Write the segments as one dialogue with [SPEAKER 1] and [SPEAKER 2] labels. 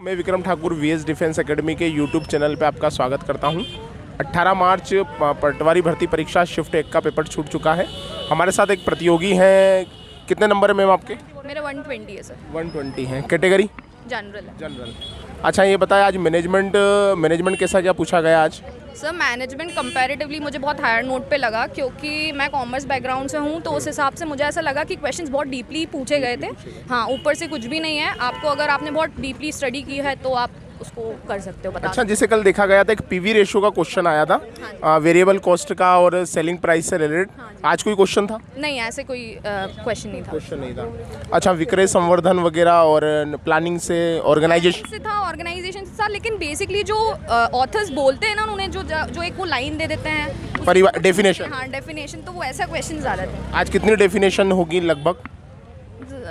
[SPEAKER 1] मैं Vikram Thakur VS defence academy के YouTube channel पे आपका स्वागत करता हूं। 18 मार्च पटवारी भर्ती परीक्षा शिफ्ट 1 का पेपर छूट चुका है। हमारे साथ एक प्रतियोगी हैं। कितने नंबर है मैम आपके?
[SPEAKER 2] मेरा 120 है सर।
[SPEAKER 1] 120 हैं। कैटेगरी?
[SPEAKER 2] जनरल है।
[SPEAKER 1] जनरल। अच्छा, ये बताएं आज मैनेजमेंट कैसा क्या पूछा गया आज?
[SPEAKER 2] सर मैनेजमेंट कंपैरेटिवली मुझे बहुत हायर नोट पे लगा, क्योंकि मैं कॉमर्स बैकग्राउंड से हूँ, तो उस हिसाब से मुझे ऐसा लगा कि क्वेश्चंस बहुत डीपली पूछे गए थे। हाँ, ऊपर से कुछ भी नहीं है। आपको अगर आपने बहुत डीपली स्टडी की है तो आप उसको कर सकते हो। बता
[SPEAKER 1] अच्छा, जिसे कल देखा गया था एक पीवी रेशियो का क्वेश्चन आया था, वेरिएबल कॉस्ट का और सेलिंग प्राइस से रिलेटेड। आज कोई क्वेश्चन था?
[SPEAKER 2] नहीं, ऐसे कोई क्वेश्चन नहीं था।
[SPEAKER 1] क्वेश्चन नहीं था। अच्छा, विक्रय संवर्धन वगैरह और प्लानिंग से ऑर्गेनाइजेशन
[SPEAKER 2] से था, ऑर्गेनाइजेशन से था, लेकिन बेसिकली जो ऑथर्स बोलते हैं ना, उन्होंने जो एक वो लाइन दे देते हैं
[SPEAKER 1] परिवार डेफिनेशन।
[SPEAKER 2] हाँ, डेफिनेशन, तो वो ऐसा क्वेश्चन ज़्यादा थे।
[SPEAKER 1] आज कितनी डेफिनेशन होगी लगभग?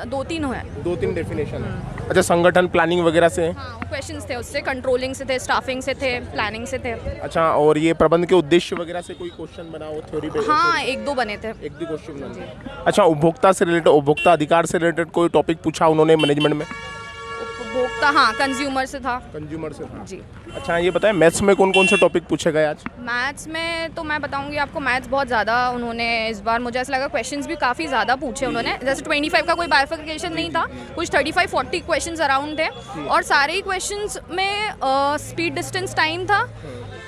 [SPEAKER 2] 2-3 है।
[SPEAKER 1] 2-3 डेफिनेशन है। अच्छा, संगठन प्लानिंग वगैरह से?
[SPEAKER 2] हाँ, क्वेश्चंस थे उससे, कंट्रोलिंग से थे, स्टाफिंग से थे, प्लानिंग से थे।
[SPEAKER 1] अच्छा, और ये प्रबंध के उद्देश्य वगैरह से कोई क्वेश्चन बना हो थ्योरी पे?
[SPEAKER 2] हाँ, 1-2 बने थे।
[SPEAKER 1] 1-2 क्वेश्चन बने। अच्छा, उपभोक्ता से रिलेटेड, उपभोक्ता अधिकार से रिलेटेड कोई टॉपिक पूछा उन्होंने मैनेजमेंट में?
[SPEAKER 2] उपभोक्ता, हाँ, कंज्यूमर से था।
[SPEAKER 1] कंज्यूमर से था
[SPEAKER 2] जी।
[SPEAKER 1] अच्छा, ये बताएं मैथ्स में कौन कौन से टॉपिक पूछे गए आज?
[SPEAKER 2] मैथ्स में तो मैं बताऊंगी आपको, मैथ्स बहुत ज़्यादा उन्होंने इस बार, मुझे ऐसा लगा क्वेश्चंस भी काफ़ी ज़्यादा पूछे उन्होंने। जैसे 25 का कोई बाइफिकेशन नहीं था, कुछ 35-40 क्वेश्चंस अराउंड थे, और सारे ही क्वेश्चंस में स्पीड डिस्टेंस टाइम था।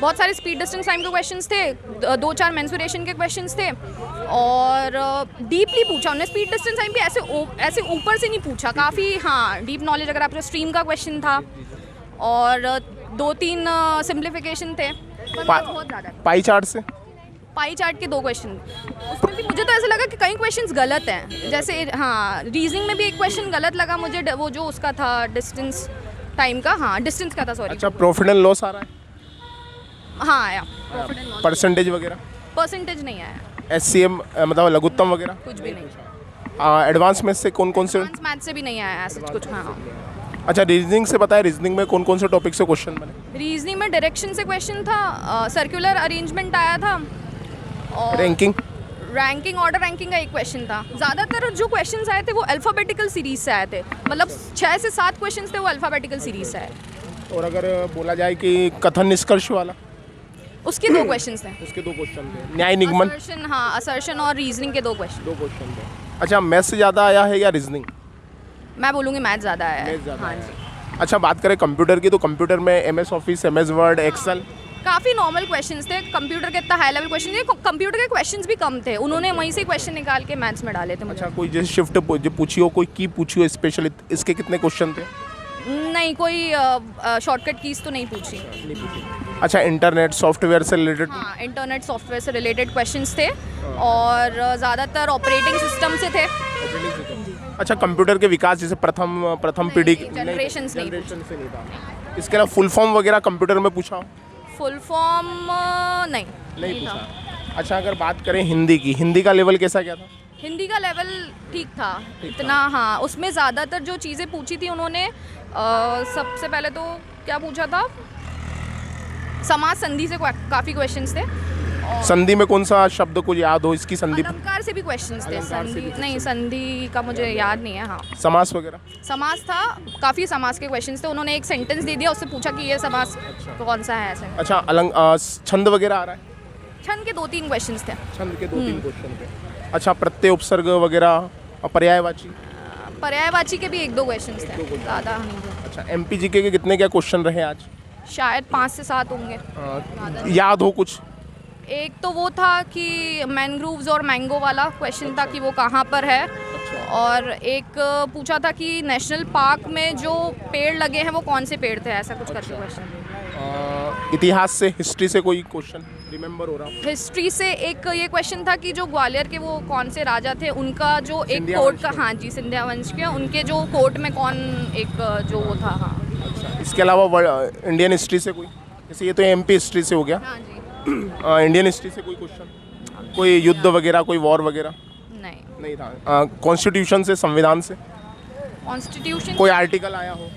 [SPEAKER 2] बहुत सारे स्पीड डिस्टेंस टाइम के क्वेश्चंस थे, 2-4 मेंसुरेशन के क्वेश्चंस थे, और डीपली पूछा उन्होंने। स्पीड डिस्टेंस टाइम भी ऐसे ऊपर से नहीं पूछा, काफ़ी हाँ डीप नॉलेज अगर आप स्ट्रीम का क्वेश्चन था, और 2-3 सिंप्लीफिकेशन थे। बहुत ज़्यादा
[SPEAKER 1] पाई चार्ट से?
[SPEAKER 2] पाई चार्ट के 2 क्वेश्चन, उसमें भी मुझे तो ऐसा लगा कि कई क्वेश्चंस गलत हैं। जैसे हाँ, रीजनिंग में भी एक क्वेश्चन गलत लगा मुझे, वो जो उसका था डिस्टेंस टाइम का, हाँ डिस्टेंस का था, सॉरी।
[SPEAKER 1] अच्छा, प्रॉफिट एंड लॉस आ रहा है?
[SPEAKER 2] हाँ आया।
[SPEAKER 1] परसेंटेज वगैरह?
[SPEAKER 2] परसेंटेज नहीं आया।
[SPEAKER 1] एचसीएम मतलब लघुत्तम वगैरह?
[SPEAKER 2] कुछ भी नहीं।
[SPEAKER 1] एडवांस मैथ से कौन कौन से?
[SPEAKER 2] मैथ से भी नहीं आया ऐसा कुछ। हाँ।
[SPEAKER 1] अच्छा, रीजनिंग से बताएं, रीजनिंग में कौन कौन से टॉपिक से क्वेश्चन बने?
[SPEAKER 2] रीजनिंग में डायरेक्शन से क्वेश्चन था, सर्कुलर अरेंजमेंट आया था, और रैंकिंग ऑर्डर रैंकिंग का एक क्वेश्चन था। ज़्यादातर जो क्वेश्चंस आए थे वो अल्फ़ाबेटिकल सीरीज से आए थे, मतलब 6 से 7 क्वेश्चंस थे वो अल्फ़ाबेटिकल सीरीज से आए।
[SPEAKER 1] और अगर बोला जाए कि कथन निष्कर्ष वाला,
[SPEAKER 2] उसके 2 क्वेश्चंस थे।
[SPEAKER 1] उसके 2 क्वेश्चन थे। न्याय निगमन?
[SPEAKER 2] असर्शन, हाँ, असर्शन और रीजनिंग के 2 क्वेश्चन
[SPEAKER 1] थे। अच्छा, मैथ से ज़्यादा आया है या रीजनिंग?
[SPEAKER 2] मैं बोलूँगी मैथ ज़्यादा आया है।
[SPEAKER 1] हाँ
[SPEAKER 2] हाँ जी।
[SPEAKER 1] अच्छा, बात करें कंप्यूटर की, तो कंप्यूटर में MS office, MS word, excel,
[SPEAKER 2] काफ़ी नॉर्मल क्वेश्चंस थे। कंप्यूटर के इतना हाई लेवल क्वेश्चन थे, कंप्यूटर के क्वेश्चंस भी कम थे, उन्होंने वहीं से क्वेश्चन निकाल के मैथ्स में डाले थे मुझे।
[SPEAKER 1] अच्छा, कोई जैसे शिफ्ट जो पूछी हो, कोई की पूछी हो स्पेशल, इसके कितने क्वेश्चन थे?
[SPEAKER 2] नहीं, कोई शॉर्टकट कीज तो नहीं पूछी।
[SPEAKER 1] अच्छा, इंटरनेट सॉफ्टवेयर से रिलेटेड?
[SPEAKER 2] हाँ, इंटरनेट सॉफ्टवेयर से रिलेटेड क्वेश्चंस थे, और ज़्यादातर ऑपरेटिंग सिस्टम से थे।
[SPEAKER 1] अच्छा, कंप्यूटर के विकास जैसे प्रथम पीढ़ी
[SPEAKER 2] जनरेशन से नहीं
[SPEAKER 1] था। इसके अलावा फुल फॉर्म वगैरह कंप्यूटर में पूछा हो?
[SPEAKER 2] फुल फॉर्म नहीं
[SPEAKER 1] पूछा। अच्छा, अगर बात करें हिंदी की, हिंदी का लेवल कैसा क्या था?
[SPEAKER 2] हिंदी का लेवल ठीक था इतना। हाँ, उसमें ज़्यादातर जो चीज़ें पूछी थी उन्होंने, सबसे पहले तो क्या पूछा था, समास संधि से काफ़ी क्वेश्चंस थे।
[SPEAKER 1] संधि में कौन सा शब्द को याद हो इसकी संधि?
[SPEAKER 2] अलंकार से भी क्वेश्चंस थे। संधि नहीं, संधि का मुझे याद नहीं है। हाँ,
[SPEAKER 1] समास वगैरह?
[SPEAKER 2] समास था, काफ़ी समास के क्वेश्चंस थे। उन्होंने एक सेंटेंस दे दिया, उससे पूछा कि ये समास कौन सा है ऐसे।
[SPEAKER 1] अच्छा, छंद वगैरह आ रहा है?
[SPEAKER 2] छंद के 2-3 क्वेश्चंस थे।
[SPEAKER 1] छंद के 2-3 क्वेश्चन थे। अच्छा, प्रत्यय उपसर्ग वगैरह, पर्यायवाची?
[SPEAKER 2] पर्यायवाची के भी 1-2 क्वेश्चंस थे, ज़्यादा नहीं थे।
[SPEAKER 1] अच्छा, एमपीजीके के कितने क्या क्वेश्चन रहे आज?
[SPEAKER 2] शायद 5 से 7 होंगे।
[SPEAKER 1] याद हो कुछ?
[SPEAKER 2] एक तो वो था कि मैनग्रूव्स और मैंगो वाला क्वेश्चन था कि वो कहाँ पर है, और एक पूछा था कि नेशनल पार्क में जो पेड़ लगे हैं वो कौन से पेड़ थे, ऐसा कुछ करके क्वेश्चन।
[SPEAKER 1] इतिहास से, हिस्ट्री से कोई क्वेश्चन रिमेम्बर हो रहा?
[SPEAKER 2] हिस्ट्री से एक ये क्वेश्चन था कि जो ग्वालियर के वो कौन से राजा थे, उनका जो एक कोर्ट का, हाँ जी, सिंधिया वंश के, उनके जो कोर्ट में कौन एक जो वो था। हाँ।
[SPEAKER 1] अच्छा, इसके अलावा इंडियन हिस्ट्री से कोई, जैसे ये तो एमपी हिस्ट्री से हो गया।
[SPEAKER 2] हाँ जी।
[SPEAKER 1] इंडियन हिस्ट्री से कोई क्वेश्चन, कोई युद्ध वगैरह, कोई वॉर वगैरह? नहीं था। कॉन्स्टिट्यूशन से, संविधान से?
[SPEAKER 2] कॉन्स्टिट्यूशन
[SPEAKER 1] कोई आर्टिकल आया हो,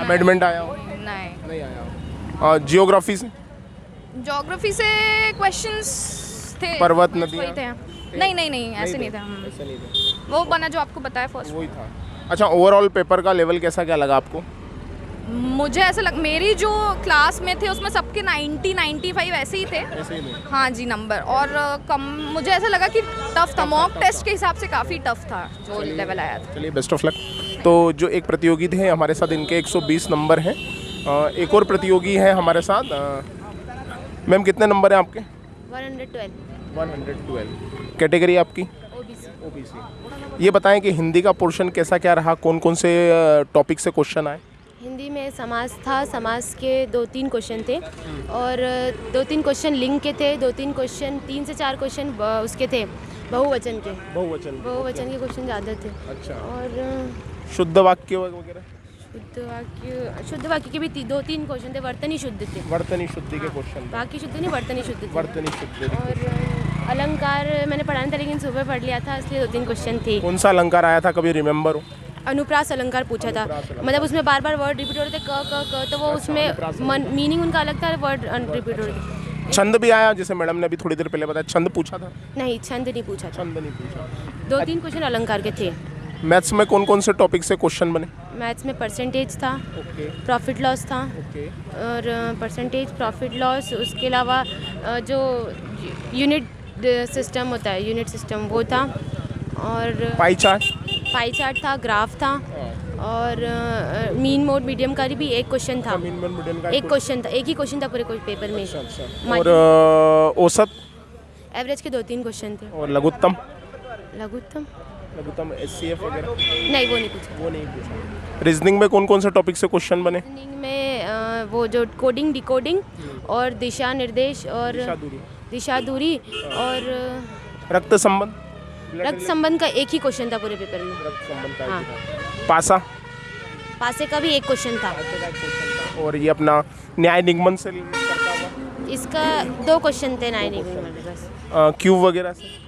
[SPEAKER 1] अमेंडमेंट आया हो? नहीं आया हो। जियोग्राफी से? ज्योग्राफी
[SPEAKER 2] से क्वेश्चंस थे,
[SPEAKER 1] पर्वत, नदियाँ?
[SPEAKER 2] नहीं ऐसे नहीं था। वो बना जो आपको बताया फर्स्ट,
[SPEAKER 1] वही था। अच्छा, ओवरऑल पेपर का लेवल कैसा क्या लगा आपको?
[SPEAKER 2] मुझे ऐसा लग मेरी जो क्लास में थे उसमें सबके 90-95 ऐसे ही थे।
[SPEAKER 1] ऐसे ही नहीं।
[SPEAKER 2] हाँ जी नंबर, और कम मुझे ऐसा लगा कि टफ था, मॉक टेस्ट के हिसाब से काफ़ी टफ था जो लेवल आया था।
[SPEAKER 1] चलिए बेस्ट ऑफ लक। तो जो एक प्रतियोगी थे हमारे साथ, इनके 120 नंबर हैं। एक और प्रतियोगी है हमारे साथ। मैम कितने नंबर हैं आपके?
[SPEAKER 3] 112
[SPEAKER 1] 112। कैटेगरी आपकी?
[SPEAKER 3] ओबीसी।
[SPEAKER 1] ओबीसी। ये बताएं कि हिंदी का पोर्शन कैसा क्या रहा, कौन कौन से टॉपिक से क्वेश्चन आए?
[SPEAKER 3] हिंदी में समास था, समास के 2-3 क्वेश्चन थे और 2-3 क्वेश्चन लिंग के थे, 2-3 क्वेश्चन 3 से 4 क्वेश्चन उसके थे बहुवचन के। बहुवचन के क्वेश्चन ज़्यादा थे।
[SPEAKER 1] अच्छा।
[SPEAKER 3] और
[SPEAKER 1] शुद्ध वाक्य वगैरह?
[SPEAKER 3] शुद्ध वाक्य के भी 2-3 क्वेश्चन थे, वर्तनी शुद्ध थे।
[SPEAKER 1] वर्तनी शुद्धि के क्वेश्चन?
[SPEAKER 3] वाक्य शुद्ध नहीं, वर्तनी शुद्ध थे।
[SPEAKER 1] वर्तनी शुद्धि।
[SPEAKER 3] और अलंकार मैंने पढ़ा नहीं था लेकिन सुबह पढ़ लिया था, इसलिए 2-3 क्वेश्चन थे।
[SPEAKER 1] कौन सा अलंकार आया था, कभी रिमेम्बर हो?
[SPEAKER 3] अनुप्रास अलंकार पूछा था, मतलब उसमें बार बार वर्ड रिपीट हो रहे थे, क, तो वो उसमें मीनिंग उनका अलग था, वर्ड रिपीट हो रहे थे।
[SPEAKER 1] छंद भी आया, जैसे मैडम ने अभी थोड़ी देर पहले बताया, छंद पूछा था?
[SPEAKER 3] नहीं, छंद नहीं पूछा था।
[SPEAKER 1] छंद नहीं पूछा।
[SPEAKER 3] 2-3 क्वेश्चन अलंकार के थे।
[SPEAKER 1] मैथ्स में कौन कौन से टॉपिक से क्वेश्चन बने?
[SPEAKER 3] मैथ्स में परसेंटेज था,
[SPEAKER 1] ओके
[SPEAKER 3] प्रॉफिट लॉस था,
[SPEAKER 1] ओके।
[SPEAKER 3] और परसेंटेज, प्रॉफिट लॉस, उसके अलावा जो यूनिट सिस्टम होता है, यूनिट सिस्टम वो था, और
[SPEAKER 1] पाई
[SPEAKER 3] चार्ट था, ग्राफ था, और मीन मोड मीडियम का भी एक क्वेश्चन था। एक क्वेश्चन था, एक ही क्वेश्चन था पूरे पेपर में।
[SPEAKER 1] और औसत?
[SPEAKER 3] एवरेज के 2-3 क्वेश्चन थे।
[SPEAKER 1] और लघुत्तम?
[SPEAKER 3] लघुत्तम
[SPEAKER 1] SCF वगैरह?
[SPEAKER 3] नहीं, वो नहीं पूछा।
[SPEAKER 1] रीजनिंग में कौन कौन से टॉपिक से क्वेश्चन बने?
[SPEAKER 3] रीजनिंग में वो जो कोडिंग, डिकोडिंग और दिशा निर्देश और दिशा दूरी और
[SPEAKER 1] रक्त संबंध?
[SPEAKER 3] रक्त संबंध का एक ही क्वेश्चन था पूरे पेपर में।
[SPEAKER 1] रक्त संबंध का
[SPEAKER 3] हाँ।
[SPEAKER 1] एक ही था। पासे
[SPEAKER 3] का भी एक क्वेश्चन था।
[SPEAKER 1] और ये अपना न्याय निगमन से लिंक करता हुआ?
[SPEAKER 3] इसका 2 क्वेश्चन थे न्याय निगमन में बस।
[SPEAKER 1] क्यूब वगैरह से?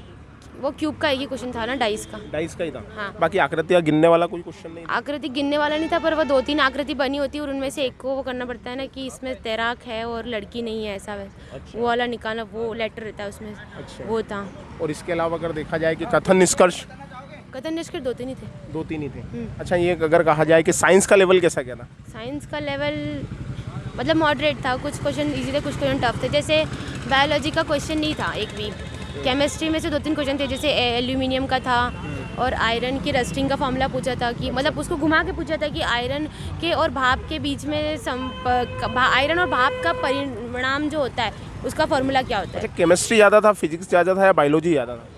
[SPEAKER 3] वो क्यूब का एक ही क्वेश्चन था ना, डाइस का
[SPEAKER 1] ही था।
[SPEAKER 3] हाँ।
[SPEAKER 1] बाकी आकृतियाँ गिनने वाला कोई क्वेश्चन नहीं?
[SPEAKER 3] आकृति गिनने वाला नहीं था, पर वो 2-3 आकृति बनी होती है और उनमें से एक को वो करना पड़ता है ना कि इसमें तैराक है और लड़की नहीं है, ऐसा वैसा।
[SPEAKER 1] अच्छा।
[SPEAKER 3] वो वाला निकालना, वो लेटर रहता है उसमें।
[SPEAKER 1] अच्छा।
[SPEAKER 3] वो था।
[SPEAKER 1] और इसके अलावा अगर देखा जाए कि कथन निष्कर्ष?
[SPEAKER 3] कथन निष्कर्ष 2-3 ही थे।
[SPEAKER 1] 2-3 ही थे। अच्छा, ये अगर कहा जाए कि साइंस का लेवल कैसा क्या था?
[SPEAKER 3] साइंस का लेवल मतलब मॉडरेट था, कुछ क्वेश्चन इजी थे, कुछ क्वेश्चन टफ थे। जैसे बायोलॉजी का क्वेश्चन नहीं था एक भी। केमिस्ट्री में से 2-3 क्वेश्चन थे, जैसे एल्यूमिनियम का था और आयरन की रस्टिंग का फॉर्मूला पूछा था, कि मतलब उसको घुमा के पूछा था कि आयरन के और भाप के बीच में आयरन और भाप का परिणाम जो होता है उसका फॉर्मूला क्या होता है।
[SPEAKER 1] अच्छा, केमिस्ट्री ज़्यादा था, फिजिक्स ज़्यादा था या बायोलॉजी ज़्यादा था?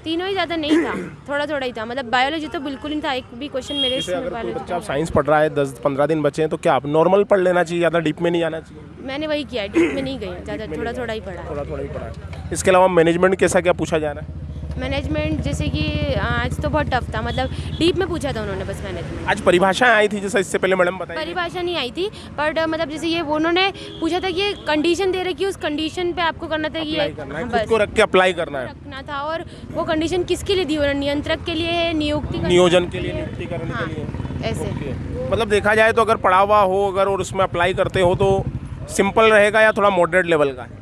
[SPEAKER 3] तीनों ही ज़्यादा नहीं था, थोड़ा ही था। मतलब बायोलॉजी तो बिल्कुल नहीं था, एक भी क्वेश्चन मेरे
[SPEAKER 1] जैसे अगर कोई
[SPEAKER 3] बायोलॉजी
[SPEAKER 1] बच्चा साइंस पढ़ रहा है, 10-15 दिन बचे हैं, तो क्या आप नॉर्मल पढ़ लेना चाहिए, ज़्यादा डीप में नहीं जाना चाहिए?
[SPEAKER 3] मैंने वही किया, डीप में नहीं गई ज़्यादा, थोड़ा ही पढ़ा।
[SPEAKER 1] थोड़ा ही पढ़ा है। इसके अलावा मैनेजमेंट कैसा क्या पूछा जा रहा है?
[SPEAKER 3] मैनेजमेंट जैसे कि आज तो बहुत टफ था, मतलब डीप में पूछा था उन्होंने बस मैनेजमेंट।
[SPEAKER 1] आज परिभाषाएं आई थी, जैसे इससे पहले मैडम बताई?
[SPEAKER 3] परिभाषा नहीं आई थी, बट मतलब जैसे ये उन्होंने पूछा था कि ये कंडीशन दे रखी है, उस कंडीशन पे आपको करना था कि ये
[SPEAKER 1] खुद को रख के अप्लाई करना है,
[SPEAKER 3] रखना था। और वो कंडीशन किसके लिए दी, नियंत्रक के लिए है,
[SPEAKER 1] नियोजन के लिए, नियुक्ति करने के लिए,
[SPEAKER 3] ऐसे।
[SPEAKER 1] मतलब देखा जाए तो अगर पढ़ा हुआ हो अगर और उसमें अप्लाई करते हो तो सिंपल रहेगा या थोड़ा मॉडरेट लेवल का है?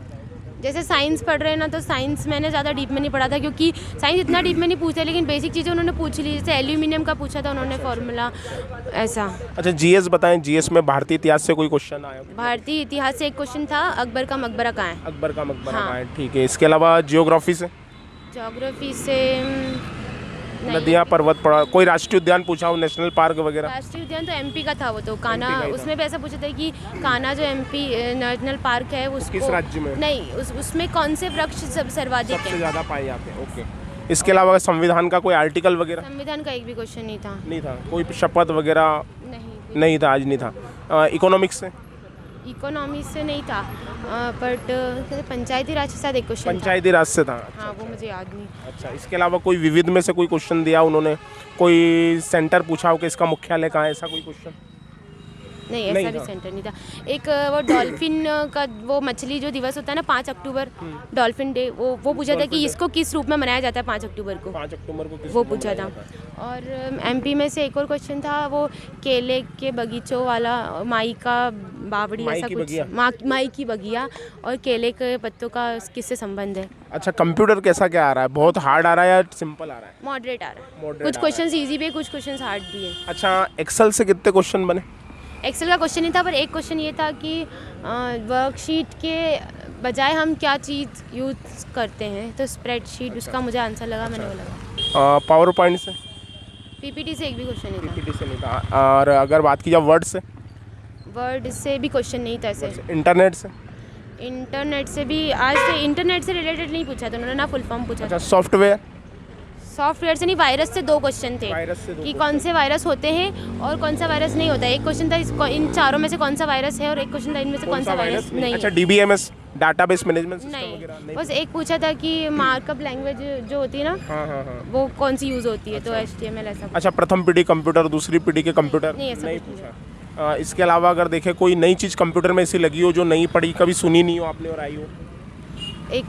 [SPEAKER 3] जैसे साइंस पढ़ रहे हैं ना, तो साइंस मैंने ज़्यादा डीप में नहीं पढ़ा था, क्योंकि साइंस इतना डीप में नहीं पूछा, लेकिन बेसिक चीज़ें उन्होंने पूछ ली। जैसे एल्यूमिनियम का पूछा था उन्होंने फॉर्मूला, ऐसा।
[SPEAKER 1] अच्छा, जीएस बताएं, जीएस में भारतीय इतिहास से कोई क्वेश्चन आया?
[SPEAKER 3] भारतीय इतिहास से एक क्वेश्चन था, अकबर का मकबरा कहाँ है।
[SPEAKER 1] अकबर का मकबरा कहाँ है, ठीक है। इसके अलावा जियोग्राफी से?
[SPEAKER 3] ज्योग्राफी से
[SPEAKER 1] नदियाँ, पर्वत पड़ा, कोई राष्ट्रीय उद्यान पूछा हो, नेशनल पार्क वगैरह?
[SPEAKER 3] राष्ट्रीय उद्यान तो एमपी का था, वो तो कान्हा, उसमें भी ऐसा पूछा था कि कान्हा जो एमपी नेशनल पार्क है उसको
[SPEAKER 1] किस राज्य में?
[SPEAKER 3] नहीं, उसमें कौन से वृक्ष सर्वाधिक
[SPEAKER 1] सबसे
[SPEAKER 3] है,
[SPEAKER 1] ज़्यादा पाए जाते हैं। ओके। इसके अलावा संविधान का कोई आर्टिकल वगैरह?
[SPEAKER 3] संविधान का एक भी क्वेश्चन नहीं था।
[SPEAKER 1] नहीं था। कोई शपथ वगैरह? नहीं था, आज नहीं था। इकोनॉमिक्स से?
[SPEAKER 3] इकोनॉमी से नहीं था, बट पंचायती राज के साथ एक क्वेश्चन
[SPEAKER 1] पंचायती राज से था।
[SPEAKER 3] हाँ, वो मुझे याद नहीं।
[SPEAKER 1] अच्छा, इसके अलावा कोई विविध में से कोई क्वेश्चन दिया उन्होंने, कोई सेंटर पूछा हो कि इसका मुख्यालय कहाँ है, ऐसा कोई क्वेश्चन?
[SPEAKER 3] नहीं, ऐसा भी सेंटर नहीं था। एक वो डॉल्फिन का वो मछली जो दिवस होता है ना 5 अक्टूबर, डॉल्फिन डे, वो पूछा था कि इसको किस रूप में मनाया जाता है 5 अक्टूबर को।
[SPEAKER 1] 5 अक्टूबर को
[SPEAKER 3] वो पूछा था। और एमपी में से एक और क्वेश्चन था, वो केले के बगीचों वाला, माई का बावड़ी, ऐसा कुछ, माई की बगिया और केले के पत्तों का किससे संबंध है।
[SPEAKER 1] अच्छा, कंप्यूटर कैसा क्या आ रहा है, बहुत हार्ड आ रहा है या सिंपल आ रहा है?
[SPEAKER 3] मॉडरेट आ रहा है, कुछ क्वेश्चन इजी भी है, कुछ क्वेश्चन हार्ड भी है।
[SPEAKER 1] अच्छा, एक्सेल से कितने क्वेश्चन बने?
[SPEAKER 3] एक्सेल का क्वेश्चन नहीं था, पर एक क्वेश्चन ये था कि वर्कशीट के बजाय हम क्या चीज़ यूज़ करते हैं, तो स्प्रेडशीट उसका मुझे आंसर लगा, मैंने वो लगा।
[SPEAKER 1] पावर पॉइंट से?
[SPEAKER 3] पीपीटी से एक भी क्वेश्चन नहीं था।
[SPEAKER 1] पीपीटी से नहीं था। और अगर बात की जाए वर्ड से?
[SPEAKER 3] वर्ड से भी क्वेश्चन नहीं था ऐसे।
[SPEAKER 1] इंटरनेट से?
[SPEAKER 3] इंटरनेट से भी आज से इंटरनेट से रिलेटेड नहीं पूछा था उन्होंने, ना फुल फॉर्म पूछा
[SPEAKER 1] अच्छा,
[SPEAKER 3] था।
[SPEAKER 1] सॉफ्टवेयर?
[SPEAKER 3] सॉफ्टवेयर से नहीं, वायरस से 2 क्वेश्चन थे
[SPEAKER 1] वायरस से 2
[SPEAKER 3] कि कौन से वायरस होते हैं और कौन सा वायरस नहीं होता है। एक क्वेश्चन था इन चारों में से कौन सा वायरस है, और एक क्वेश्चन था इनमें से कौन सा वायरस नहीं
[SPEAKER 1] अच्छा,
[SPEAKER 3] है।
[SPEAKER 1] डीबीएमएस, डाटाबेस मैनेजमेंट सिस्टम
[SPEAKER 3] नहीं,
[SPEAKER 1] वगैरह नहीं?
[SPEAKER 3] बस एक पूछा था कि मार्कअप लैंग्वेज जो होती है ना,
[SPEAKER 1] हाँ हाँ हाँ।
[SPEAKER 3] वो कौन सी यूज़ होती है, तो HTML ऐसा।
[SPEAKER 1] अच्छा, प्रथम पीढ़ी कंप्यूटर, दूसरी पीढ़ी के कंप्यूटर
[SPEAKER 3] नहीं, ऐसा
[SPEAKER 1] नहीं
[SPEAKER 3] कुछ नहीं
[SPEAKER 1] पूछा। इसके अलावा अगर देखें कोई नई चीज़ कंप्यूटर में ऐसी लगी हो जो नहीं पढ़ी, कभी सुनी नहीं हो आपने और आई हो?
[SPEAKER 3] एक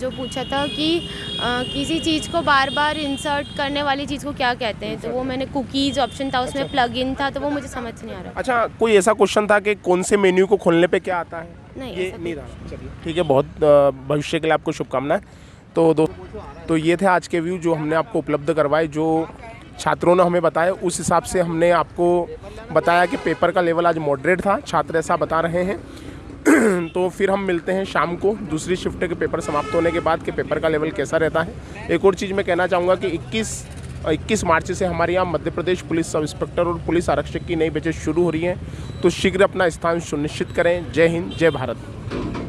[SPEAKER 3] जो पूछा था कि किसी चीज़ को बार बार इंसर्ट करने वाली चीज़ को क्या कहते हैं, तो वो मैंने कुकीज़ ऑप्शन था उसमें, प्लग इन था, तो वो मुझे समझ नहीं आ रहा।
[SPEAKER 1] अच्छा, कोई ऐसा क्वेश्चन था कि कौन से मेन्यू को खोलने पे क्या आता है?
[SPEAKER 3] नहीं,
[SPEAKER 1] ये
[SPEAKER 3] ऐसा
[SPEAKER 1] नहीं था। चलिए ठीक है, बहुत भविष्य के लिए आपको शुभकामनाएं। तो ये थे आज के व्यू जो हमने आपको उपलब्ध करवाए, जो छात्रों ने हमें बताया उस हिसाब से हमने आपको बताया कि पेपर का लेवल आज मॉडरेट था, छात्र ऐसा बता रहे हैं। तो फिर हम मिलते हैं शाम को दूसरी शिफ्ट के पेपर समाप्त होने के बाद कि पेपर का लेवल कैसा रहता है। एक और चीज़ मैं कहना चाहूँगा कि 21 मार्च से हमारे यहाँ Madhya Pradesh police sub inspector और पुलिस आरक्षक की नई बैचेज शुरू हो रही हैं, तो शीघ्र अपना स्थान सुनिश्चित करें। जय हिंद, जय भारत।